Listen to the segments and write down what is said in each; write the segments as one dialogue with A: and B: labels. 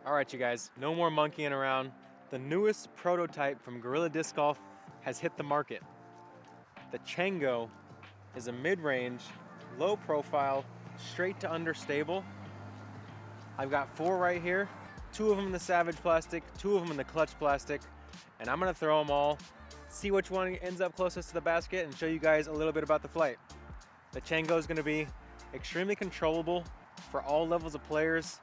A: All right, you guys, no more monkeying around. The newest prototype from Gorilla Disc Golf has hit the market. The Chango is a mid-range, low profile, straight to understable. I've got 4 right here, 2 of them in the Savage plastic, 2 of them in the clutch plastic, and I'm gonna throw them all, see which one ends up closest to the basket, and show you guys a little bit about the flight. The Chango is gonna be extremely controllable for all levels of players.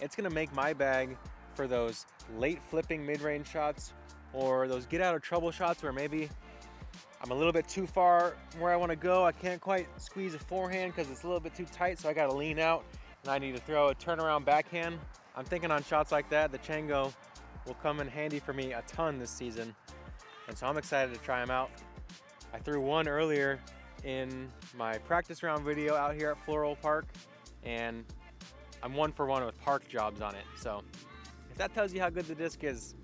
A: It's gonna make my bag for those late flipping mid-range shots or those get out of trouble shots where maybe I'm a little bit too far where I wanna go. I can't quite squeeze a forehand because it's a little bit too tight, so I gotta lean out and I need to throw a turnaround backhand. I'm thinking on shots like that, the Chango will come in handy for me a ton this season. And so I'm excited to try them out. I threw one earlier in my practice round video out here at Floral Park, and I'm 1 for 1 with park jobs on it. So if that tells you how good the disc is,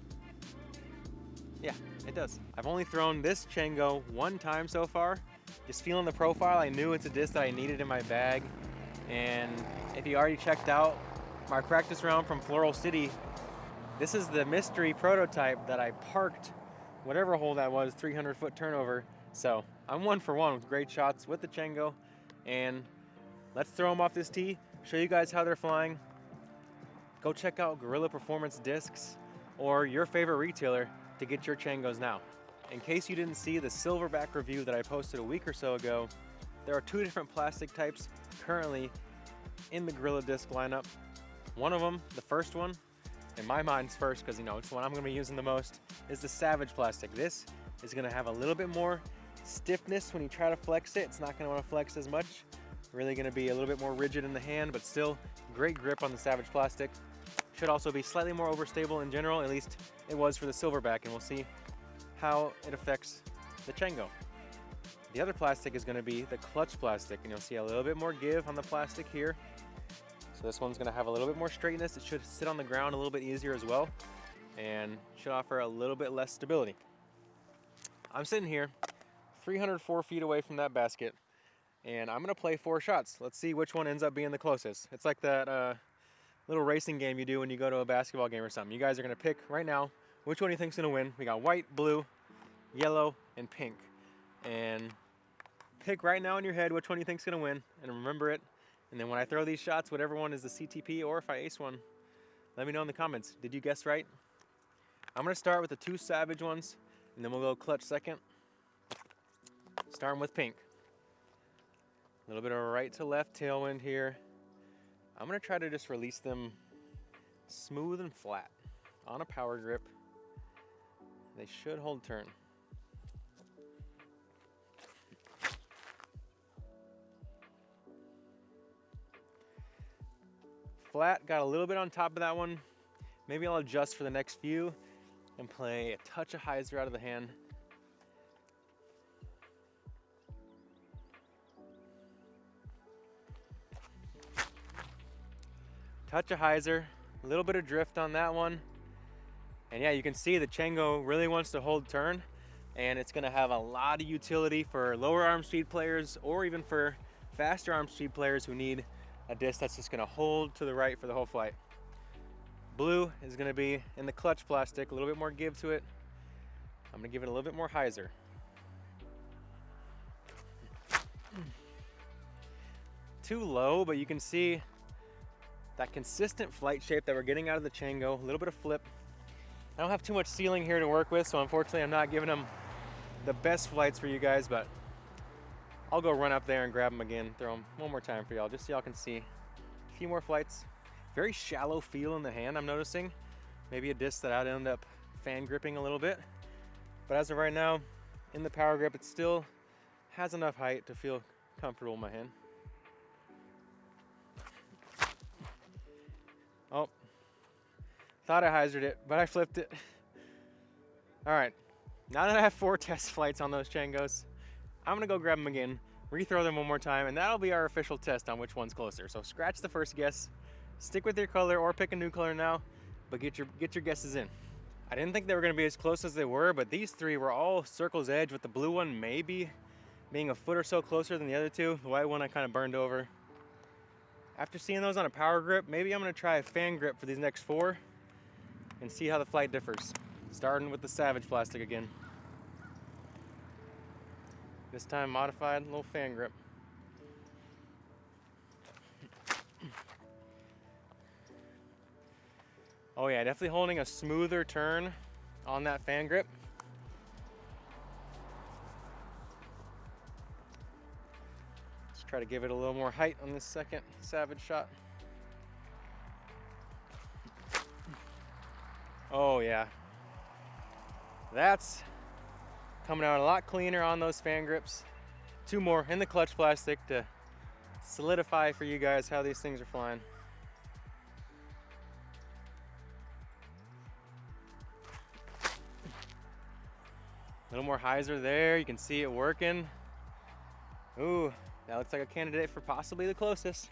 A: yeah, it does. I've only thrown this Chango 1 time so far. Just feeling the profile, I knew it's a disc that I needed in my bag. And if you already checked out my practice round from Floral City, this is the mystery prototype that I parked whatever hole that was, 300-foot turnover. So I'm 1 for 1 with great shots with the Chango, and let's throw them off this tee, show you guys how they're flying. Go check out Gorilla Performance Discs or your favorite retailer to get your Changos now. In case you didn't see the silverback review that I posted a week or so ago, there are 2 different plastic types currently in the Gorilla Disc lineup. One of them, the first one, in my mind's first because it's the one I'm going to be using the most, is the Savage plastic. This is going to have a little bit more stiffness when you try to flex it. It's not going to want to flex as much. Really going to be a little bit more rigid in the hand, but still great grip on the Savage plastic. Should also be slightly more overstable in general, at least it was for the silverback, and we'll see how it affects the Chango. The other plastic is going to be the clutch plastic, and you'll see a little bit more give on the plastic here. So this one's going to have a little bit more straightness. It should sit on the ground a little bit easier as well, and should offer a little bit less stability. I'm sitting here 304 feet away from that basket, and I'm going to play 4 shots. Let's see which one ends up being the closest. It's like that little racing game you do when you go to a basketball game or something. You guys are going to pick right now which one you think is going to win. We got white, blue, yellow, and pink. And pick right now in your head which one you think is going to win, and remember it. And then when I throw these shots, whatever one is the CTP, or if I ace one, let me know in the comments. Did you guess right? I'm going to start with the 2 Savage ones, and then we'll go clutch second. Starting with pink. A little bit of a right to left tailwind here. I'm going to try to just release them smooth and flat on a power grip. They should hold turn. Flat, got a little bit on top of that one. Maybe I'll adjust for the next few and play a touch of hyzer out of the hand. Touch of hyzer, a little bit of drift on that one. And yeah, you can see the Chango really wants to hold turn, and it's gonna have a lot of utility for lower arm speed players or even for faster arm speed players who need a disc that's just gonna hold to the right for the whole flight. Blue is gonna be in the clutch plastic, a little bit more give to it. I'm gonna give it a little bit more hyzer. Too low, but you can see that consistent flight shape that we're getting out of the Chango, a little bit of flip. I don't have too much ceiling here to work with, so unfortunately I'm not giving them the best flights for you guys, but I'll go run up there and grab them again, throw them one more time for y'all, just so y'all can see a few more flights. Very shallow feel in the hand, I'm noticing. Maybe a disc that I'd end up fan gripping a little bit. But as of right now, in the power grip, it still has enough height to feel comfortable in my hand. Oh, thought I hyzered it, but I flipped it. All right, now that I have 4 test flights on those Changos, I'm gonna go grab them again, rethrow them one more time, and that'll be our official test on which one's closer. So scratch the first guess, stick with your color or pick a new color now, but get your guesses in. I didn't think they were gonna be as close as they were, but these 3 were all circle's edge, with the blue one maybe being a foot or so closer than the other 2. The white one I kind of burned over. After seeing those on a power grip, maybe I'm gonna try a fan grip for these next 4. and see how the flight differs. Starting with the Savage plastic again. This time modified, little fan grip. Oh yeah, definitely holding a smoother turn on that fan grip. Let's try to give it a little more height on this second Savage shot. Oh yeah, that's coming out a lot cleaner on those fan grips. Two more in the clutch plastic to solidify for you guys how these things are flying. A little more hyzer there, you can see it working. Ooh, that looks like a candidate for possibly the closest.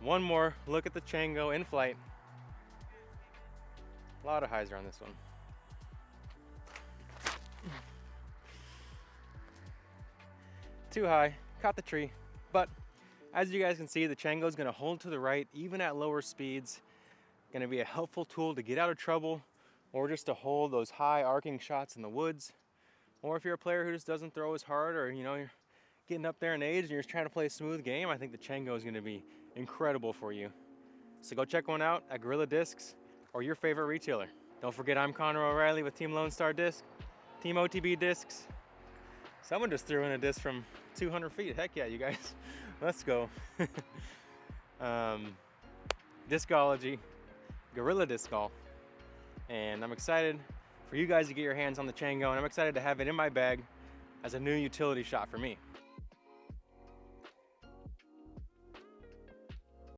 A: One more look at the Chango in flight. A lot of hyzer on this one. Too high, caught the tree. But as you guys can see, the Chango is gonna hold to the right even at lower speeds. Gonna be a helpful tool to get out of trouble or just to hold those high arcing shots in the woods. Or if you're a player who just doesn't throw as hard, or you're getting up there in age and you're just trying to play a smooth game, I think the Chango is gonna be incredible for you. So go check one out at Gorilla Discs or your favorite retailer. Don't forget, I'm Connor O'Reilly with Team Lone Star Disc, Team OTB Discs. Someone just threw in a disc from 200 feet. Heck yeah, you guys. Let's go. Discology, Gorilla Disc Golf. And I'm excited for you guys to get your hands on the Chango, and I'm excited to have it in my bag as a new utility shot for me.